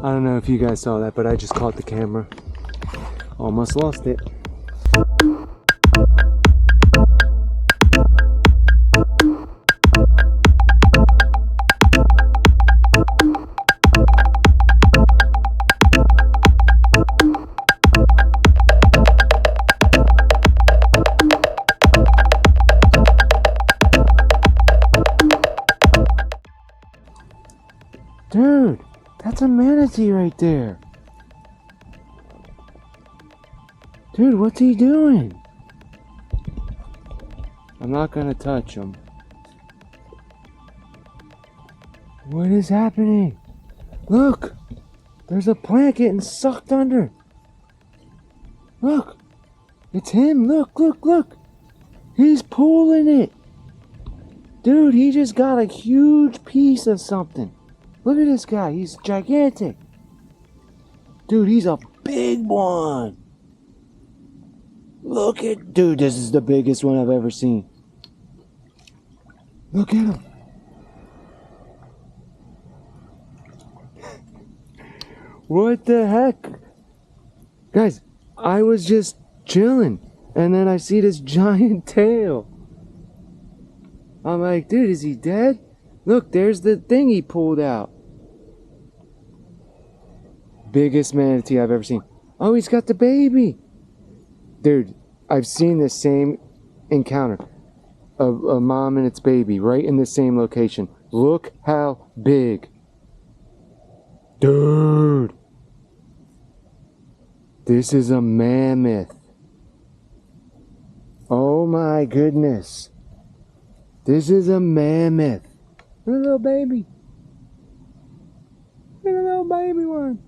I don't know if you guys saw that, but I just caught the camera. Almost lost it. Dude, that's a manatee right there. Dude, what's he doing? I'm not gonna touch him. What is happening? Look! There's a plant getting sucked under. Look! It's him! Look, look, look! He's pulling it! Dude, he just got a huge piece of something. Look at this guy, he's gigantic. Dude, he's a big one. Look at, dude, this is the biggest one I've ever seen. Look at him. What the heck? Guys, I was just chilling, and then I see this giant tail. I'm like, dude, is he dead? Look, there's the thing he pulled out. Biggest manatee I've ever seen. Oh, he's got the baby. Dude, I've seen the same encounter of a mom and its baby right in the same location. Look how big. Dude. This is a mammoth. Oh my goodness. This is a mammoth. Look at a little baby. Look at a little baby one.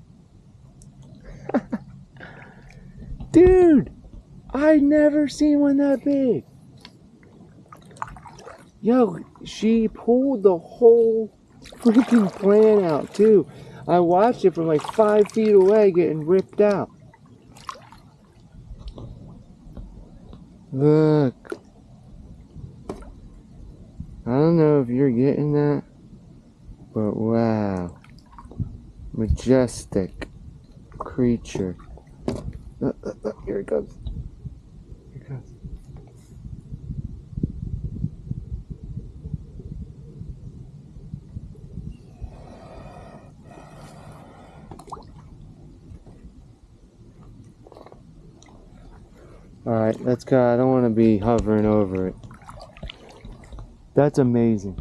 Dude, I've never seen one that big. Yo, she pulled the whole freaking plant out too. I watched it from like 5 feet away getting ripped out. Look. I don't know if you're getting that, but wow. Majestic creature. Here it goes. Here it goes. Alright, let's go. I don't want to be hovering over it. That's amazing.